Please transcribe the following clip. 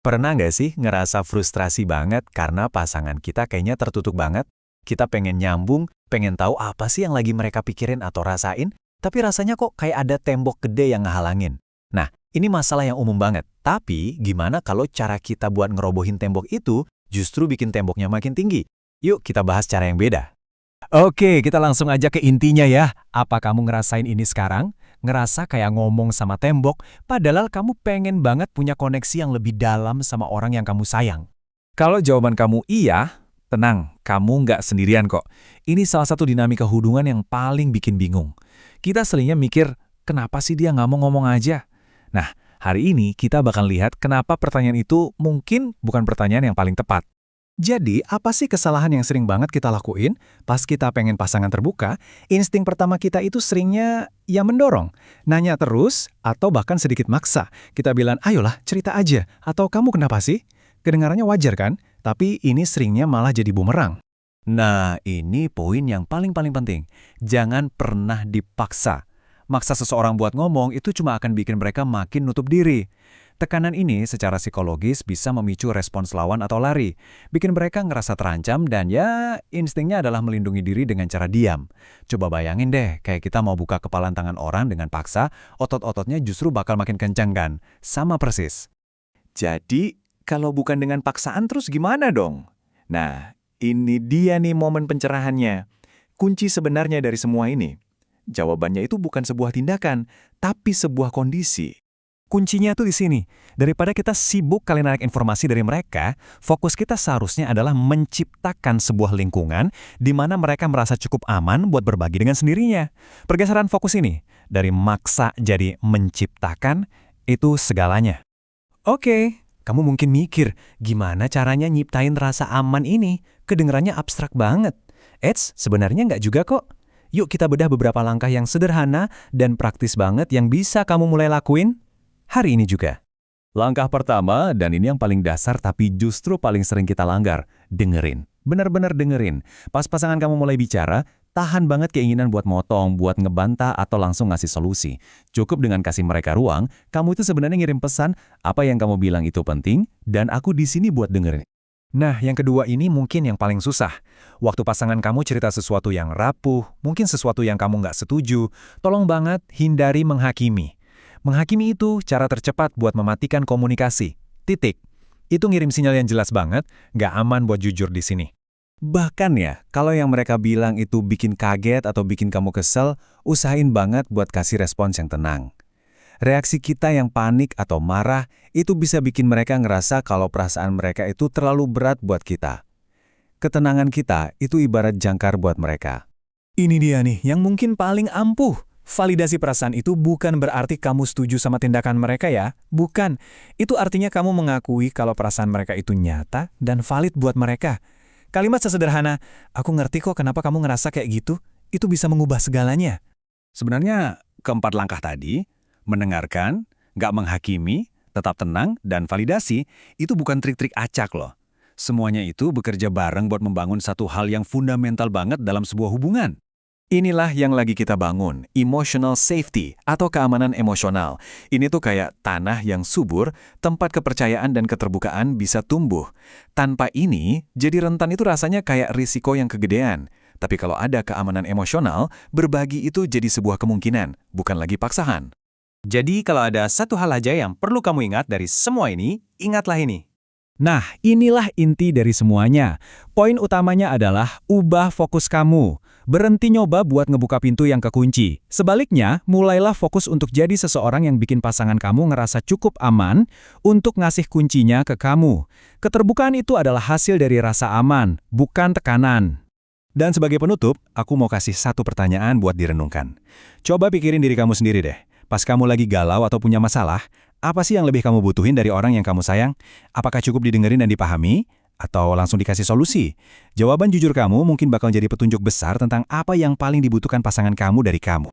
Pernah nggak sih ngerasa frustrasi banget karena pasangan kita kayaknya tertutup banget? Kita pengen nyambung, pengen tahu apa sih yang lagi mereka pikirin atau rasain, tapi rasanya kok kayak ada tembok gede yang ngehalangin. Nah, ini masalah yang umum banget. Tapi, gimana kalau cara kita buat ngerobohin tembok itu justru bikin temboknya makin tinggi? Yuk kita bahas cara yang beda. Oke, kita langsung aja ke intinya ya. Apa kamu ngerasain ini sekarang? Ngerasa kayak ngomong sama tembok, padahal kamu pengen banget punya koneksi yang lebih dalam sama orang yang kamu sayang. Kalau jawaban kamu iya, tenang, kamu nggak sendirian kok. Ini salah satu dinamika hubungan yang paling bikin bingung. Kita seringnya mikir, kenapa sih dia nggak mau ngomong aja? Nah, hari ini kita bakal lihat kenapa pertanyaan itu mungkin bukan pertanyaan yang paling tepat. Jadi, apa sih kesalahan yang sering banget kita lakuin? Pas kita pengen pasangan terbuka, insting pertama kita itu seringnya ya mendorong. Nanya terus, atau bahkan sedikit maksa. Kita bilang, ayolah cerita aja, atau kamu kenapa sih? Kedengarannya wajar kan? Tapi ini seringnya malah jadi bumerang. Nah, ini poin yang paling penting. Jangan pernah dipaksa. Maksa seseorang buat ngomong itu cuma akan bikin mereka makin nutup diri. Tekanan ini secara psikologis bisa memicu respons lawan atau lari, bikin mereka ngerasa terancam dan ya instingnya adalah melindungi diri dengan cara diam. Coba bayangin deh, kayak kita mau buka kepalan tangan orang dengan paksa, otot-ototnya justru bakal makin kencang kan? Sama persis. Jadi, kalau bukan dengan paksaan terus gimana dong? Nah, ini dia nih momen pencerahannya. Kunci sebenarnya dari semua ini. Jawabannya itu bukan sebuah tindakan, tapi sebuah kondisi. Kuncinya tuh di sini. Daripada kita sibuk kali narik informasi dari mereka, fokus kita seharusnya adalah menciptakan sebuah lingkungan di mana mereka merasa cukup aman buat berbagi dengan sendirinya. Pergeseran fokus ini, dari maksa jadi menciptakan, itu segalanya. Oke, kamu mungkin mikir, gimana caranya nyiptain rasa aman ini? Kedengerannya abstrak banget. Eits, sebenarnya nggak juga kok. Yuk kita bedah beberapa langkah yang sederhana dan praktis banget yang bisa kamu mulai lakuin hari ini juga. Langkah pertama, dan ini yang paling dasar tapi justru paling sering kita langgar, dengerin. Benar-benar dengerin. Pas pasangan kamu mulai bicara, tahan banget keinginan buat motong, buat ngebantah, atau langsung ngasih solusi. Cukup dengan kasih mereka ruang, kamu itu sebenarnya ngirim pesan, apa yang kamu bilang itu penting, dan aku di sini buat dengerin. Nah, yang kedua ini mungkin yang paling susah. Waktu pasangan kamu cerita sesuatu yang rapuh, mungkin sesuatu yang kamu nggak setuju, tolong banget hindari menghakimi. Menghakimi itu cara tercepat buat mematikan komunikasi. Titik. Itu ngirim sinyal yang jelas banget, nggak aman buat jujur di sini. Bahkan ya, kalau yang mereka bilang itu bikin kaget atau bikin kamu kesel, usahain banget buat kasih respons yang tenang. Reaksi kita yang panik atau marah, itu bisa bikin mereka ngerasa kalau perasaan mereka itu terlalu berat buat kita. Ketenangan kita itu ibarat jangkar buat mereka. Ini dia nih, yang mungkin paling ampuh. Validasi perasaan itu bukan berarti kamu setuju sama tindakan mereka ya. Bukan. Itu artinya kamu mengakui kalau perasaan mereka itu nyata dan valid buat mereka. Kalimat sesederhana, aku ngerti kok kenapa kamu ngerasa kayak gitu, itu bisa mengubah segalanya. Sebenarnya, keempat langkah tadi, mendengarkan, nggak menghakimi, tetap tenang, dan validasi, itu bukan trik-trik acak loh. Semuanya itu bekerja bareng buat membangun satu hal yang fundamental banget dalam sebuah hubungan. Inilah yang lagi kita bangun, emotional safety atau keamanan emosional. Ini tuh kayak tanah yang subur, tempat kepercayaan dan keterbukaan bisa tumbuh. Tanpa ini, jadi rentan itu rasanya kayak risiko yang kegedean. Tapi kalau ada keamanan emosional, berbagi itu jadi sebuah kemungkinan, bukan lagi paksaan. Jadi kalau ada satu hal aja yang perlu kamu ingat dari semua ini, ingatlah ini. Nah, inilah inti dari semuanya. Poin utamanya adalah ubah fokus kamu. Berhenti nyoba buat ngebuka pintu yang kekunci. Sebaliknya, mulailah fokus untuk jadi seseorang yang bikin pasangan kamu ngerasa cukup aman untuk ngasih kuncinya ke kamu. Keterbukaan itu adalah hasil dari rasa aman, bukan tekanan. Dan sebagai penutup, aku mau kasih satu pertanyaan buat direnungkan. Coba pikirin diri kamu sendiri deh. Pas kamu lagi galau atau punya masalah, apa sih yang lebih kamu butuhin dari orang yang kamu sayang? Apakah cukup didengerin dan dipahami? Atau langsung dikasih solusi? Jawaban jujur kamu mungkin bakal jadi petunjuk besar tentang apa yang paling dibutuhkan pasangan kamu dari kamu.